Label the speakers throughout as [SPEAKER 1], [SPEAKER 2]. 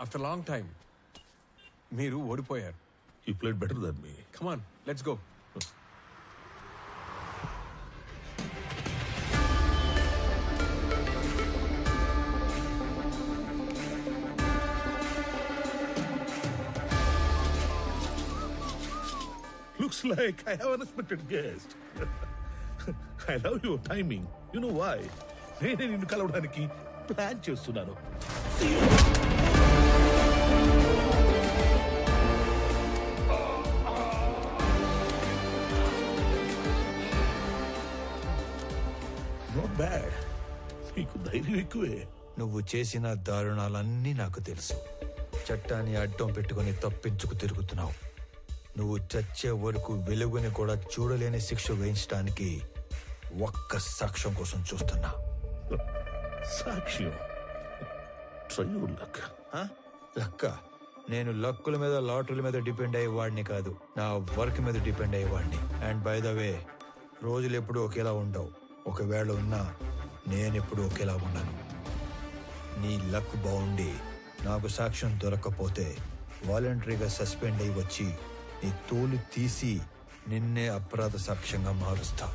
[SPEAKER 1] After long time మీరు ఓడిపోయారు.
[SPEAKER 2] You played better than me.
[SPEAKER 1] Come on, let's go.
[SPEAKER 2] Looks like I have an unexpected guest. I love your timing. You know why? నేనే నిన్ను కలవడానికి plan చేస్తున్నాను. Not bad. నీకు ధైర్యం ఎక్కువే.
[SPEAKER 3] నువ్వు చేసిన దారుణాలన్నీ నాకు తెలుసు. చట్టాన్ని అడ్డం పెట్టుకుని తప్పించుకు తిరుగుతున్నావు. నువ్వు చచ్చే వరకు వెలుగుని కూడా చూడలేని శిక్ష వేయించడానికి ఒక్క సాక్ష్యం కోసం చూస్తున్నా.
[SPEAKER 2] సాక్ష్యం? Try your luck.
[SPEAKER 3] లక్క? నేను లక్కుల మీద లాటరీల మీద డిపెండ్ అయ్యేవాడిని కాదు, నా వర్క్ మీద డిపెండ్ అయ్యేవాడిని. అండ్ బై ద వే, రోజులు ఎప్పుడు ఒకేలా ఉండవు. ఒకవేళ ఉన్నా నేనెప్పుడు ఒకేలా ఉన్నాను. నీ లక్ బాగుండి నాకు సాక్ష్యం దొరకకపోతే వాలంటరీగా సస్పెండ్ అయ్యి వచ్చి నీ తోలు తీసి నిన్నే అపరాధ సాక్ష్యంగా మారుస్తా.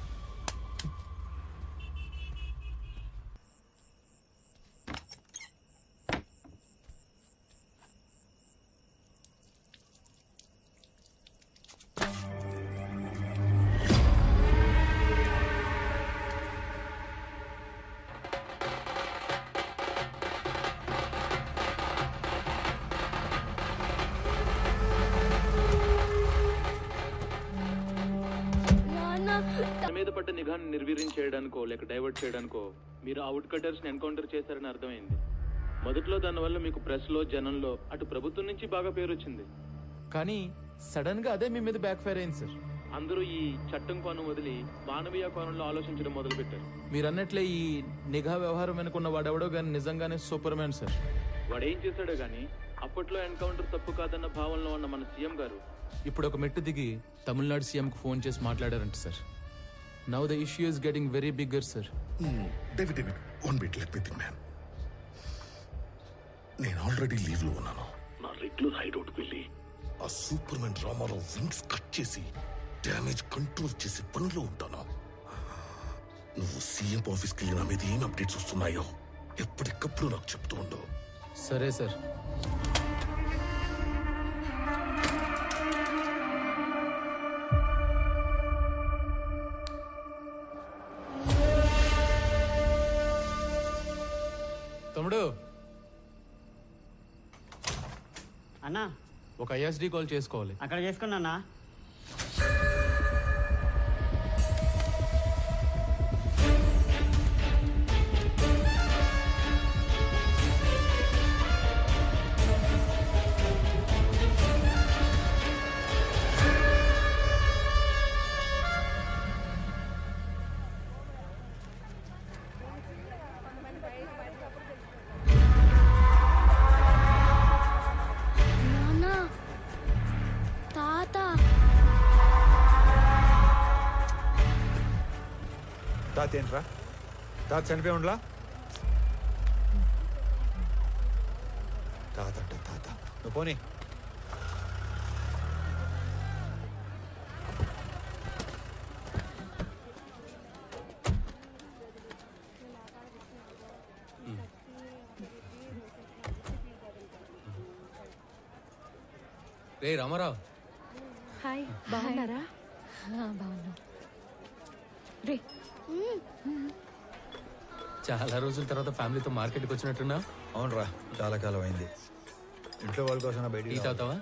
[SPEAKER 4] మీద పడ్డ నిఘాను నిర్వీర్యం చేయడానికో లేక డైవర్ట్ చేయడానికో మీరు ఆ వుడ్ కటర్స్ ని ఎన్కౌంటర్ చేశారని అర్థమైంది. మొదట్లో దానివల్ల మీకు ప్రెస్ లో జనంలో అటు ప్రభుత్వం నుంచి బాగా పేరు వచ్చింది.
[SPEAKER 5] కానీ సడన్ గా అదే మీ మీద బ్యాక్ ఫైర్ అయింది సార్.
[SPEAKER 4] అందరూ ఈ చట్టం కోణం వదిలి మానవీయ కోణంలో ఆలోచించడం మొదలు పెట్టారు.
[SPEAKER 5] మీరు అన్నట్లే ఈ నిఘా వ్యవహారం వెనుకున్న వాడెవడో కానీ నిజంగానే సూపర్ మ్యాన్ సార్.
[SPEAKER 4] వాడేం చేశాడో గానీ అప్పట్లో ఎన్కౌంటర్ తప్పు కాదన్న భావనలో ఉన్న మన సీఎం గారు
[SPEAKER 5] ఇప్పుడు ఒక మెట్టు దిగి తమిళనాడు సీఎం కు ఫోన్ చేసి మాట్లాడారంట sir. Now the issue is getting very bigger sir.
[SPEAKER 2] David, one bit let me think man. నేను ఆల్రెడీ లీవ్ లో ఉన్నాను. నా రెగ్యులర్ హైడౌట్ వెళ్ళి ఆ సూపర్ మ్యాన్ డ్రామాలో వింగ్స్ కట్ చేసి డ్యామేజ్ కంట్రోల్ చేసి పనిలో ఉంటాను. నువ్వు సీఎం ఆఫీస్కి వెళ్ళి నా మీద ఏం అప్డేట్స్ వస్తున్నాయో ఎప్పటికప్పుడు నాకు చెప్తూ ఉండవు.
[SPEAKER 5] సరే సార్. తమ్ముడు,
[SPEAKER 6] అన్నా
[SPEAKER 5] ఒక ఐఎస్డి కాల్ చేసుకోవాలి.
[SPEAKER 6] అక్కడ చేసుకున్నా.
[SPEAKER 3] తాత ఏంట్రా? తాత చనిపోయి ఉండలా? తాత అంటే తాత. నువ్వు పోనీ.
[SPEAKER 5] రే రామారావు.
[SPEAKER 7] హాయ్, బాగున్నారా? బాగున్నా. రే,
[SPEAKER 5] చాలా రోజుల తర్వాత ఫ్యామిలీతో మార్కెట్కి వచ్చినట్టున్నా?
[SPEAKER 3] అవునరా, చాలా కాలం అయింది. ఇంట్లో వాళ్ళ కోసం బయట
[SPEAKER 5] టీ తాగుతావా?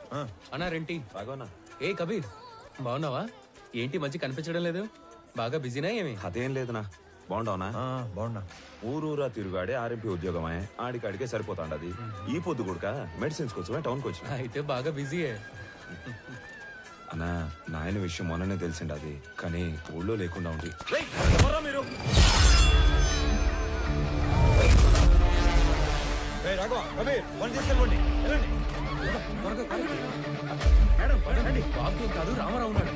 [SPEAKER 5] అన్నా రెంటి బాగా. ఏ కబీర్, బాగున్నావా? ఏంటి మంచి కనిపించడం లేదు? బాగా బిజీనా ఏమి?
[SPEAKER 8] అదేం లేదునా. బాగుండవునా?
[SPEAKER 3] బాగున్నా.
[SPEAKER 8] ఊరూరా తిరుగాడే ఆర్ఎంపీ ఉద్యోగమే, ఆడికాడికే సరిపోతాండది. ఈ పొద్దు కూడా మెడిసిన్స్ కోసమే టౌన్ కి వచ్చిన.
[SPEAKER 5] అయితే బాగా బిజీయే.
[SPEAKER 8] అన్నా, నాయన విషయం మొన్ననే తెలిసిండి అది, కానీ ఊళ్ళో లేకుండా ఉండి. మీరు
[SPEAKER 5] బాబు కాదు, రామారావు ఉన్నాడు.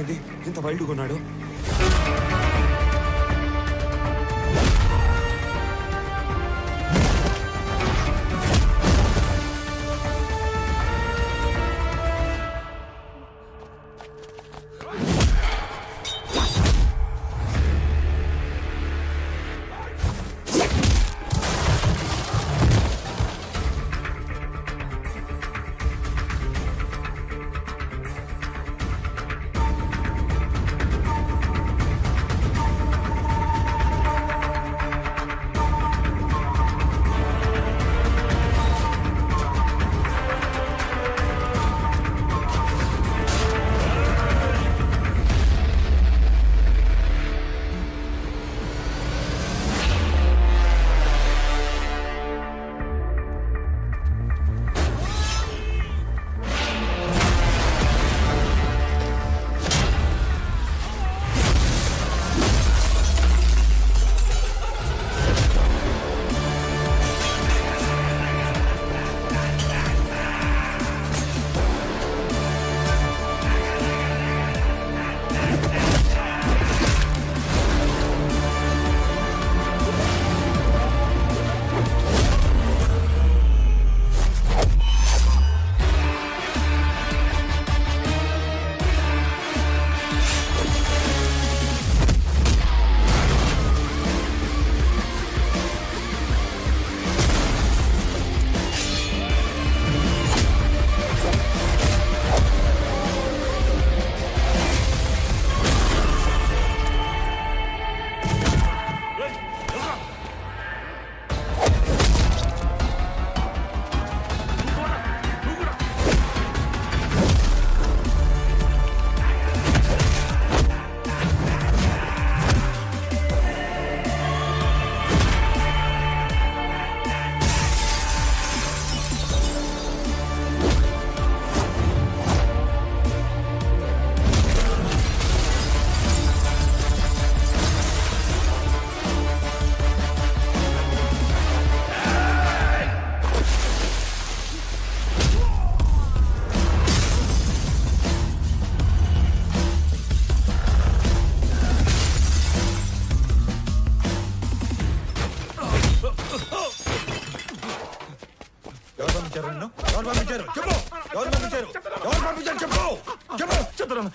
[SPEAKER 8] ఏంది ఇంత వైల్డ్గా ఉన్నాడు?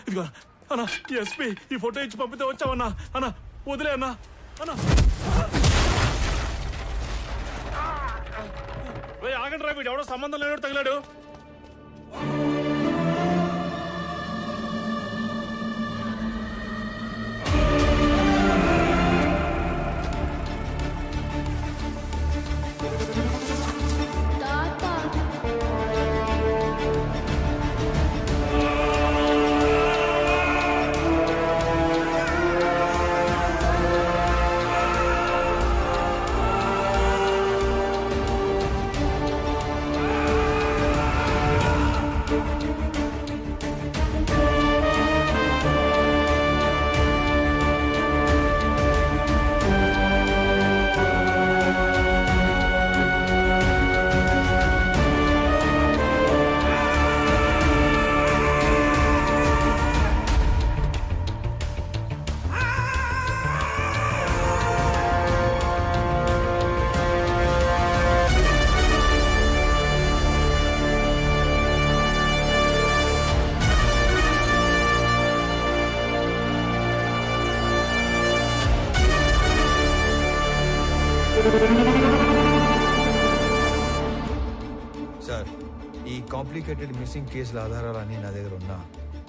[SPEAKER 2] ఇదిగో అన్నా ఎస్పీ ఈ ఫోటో ఇచ్చి పంపితే వచ్చావన్నా. అన్నా వదిలే అన్నా. అన్నా ఆగండి రా, వీడు ఎవడో సంబంధం లేనోడు తగిలాడు.
[SPEAKER 3] సార్, ఈ కాంప్లికేటెడ్ మిస్సింగ్ కేసుల ఆధారాలన్నీ నా దగ్గర ఉన్నా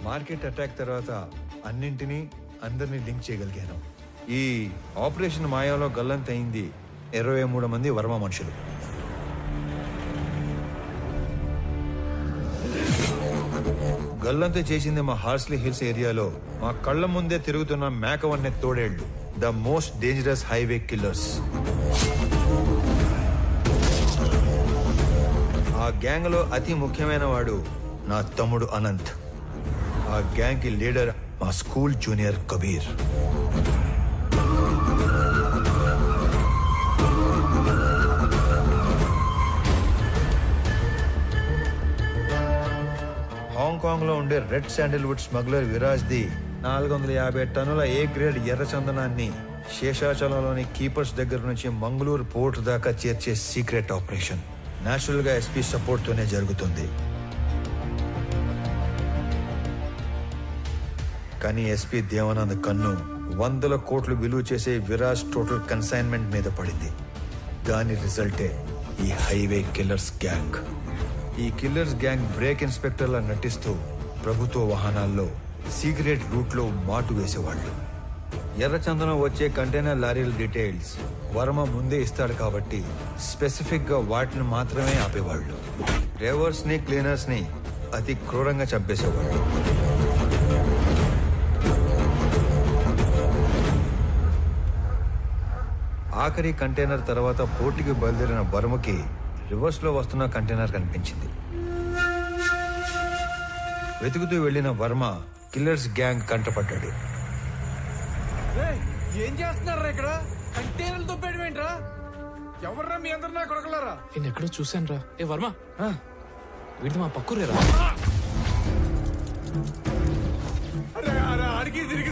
[SPEAKER 3] మార్కెట్ అటాక్ తర్వాత అన్నింటినీ అందరినీ లింక్ చేయగలిగాను. ఈ ఆపరేషన్ మాయాలో గల్లంతయింది 23 మంది వర్మ మనుషులు. గల్లంత చేసింది మా హార్స్లీ హిల్స్ ఏరియాలో మా కళ్ళ ముందే తిరుగుతున్న మేకవన్నె తోడేళ్లు, the most dangerous highway killers. ఆ గ్యాంగ్ లో అతి ముఖ్యమైన వాడు నా తమ్ముడు అనంత్. ఆ గ్యాంగ్ కి లీడర్ మా స్కూల్ జూనియర్ కబీర్. హాంకాంగ్ లో ఉండే red Sandalwood smuggler Viraj the 450 టన్నుల ఏ గ్రేడ్ ఎర్ర చందనాన్ని శేషాచలంలోని కీపర్స్ దగ్గర నుంచి మంగళూరు పోర్ట్ దాకా చేర్చే సీక్రెట్ ఆపరేషన్ నేచురల్ గా ఎస్పీ సపోర్ట్ తోనే జరుగుతుంది. కానీ ఎస్పీ దేవానంద్ కన్ను 100 కోట్లు విలువ చేసే విరాజ్ టోటల్ కన్సైన్మెంట్ మీద పడింది. దాని రిజల్టే ఈ హైవే కిల్లర్స్ గ్యాంగ్. ఈ కిల్లర్స్ గ్యాంగ్ బ్రేక్ ఇన్స్పెక్టర్లా నటిస్తూ ప్రభుత్వ వాహనాల్లో సీక్రెట్ రూట్ లో మాటు వేసేవాళ్ళు. ఎర్రచందనం వచ్చే కంటైనర్ లారీల డీటెయిల్స్ వర్మ ముందే ఇస్తాడు కాబట్టి స్పెసిఫిక్ గా వాటిని మాత్రమే ఆపేవాళ్ళు. డ్రైవర్స్ ని క్లీనర్స్ ని అతి క్రూరంగా చంపేసేవాళ్ళు. ఆఖరి కంటైనర్ తర్వాత పోర్టుకి బయలుదేరిన వర్మకి రివర్స్ లో వస్తున్న కంటైనర్ కనిపించింది. వెతుకుతూ వెళ్లిన వర్మ కిల్లర్స్ గ్యాంగ్ కంటపడ్డాడు.
[SPEAKER 1] ఏం చేస్తున్నారా ఇక్కడ? కంటైనర్లు తొప్పేయడం ఏంట్రా? ఎవర్రా మీ అందరు నా కొడకలారా?
[SPEAKER 5] నేను ఎక్కడో చూశాను రా. ఏ వర్మ వీడిది మా పక్కూరేరా.
[SPEAKER 1] అరే అడిగి తిరిగి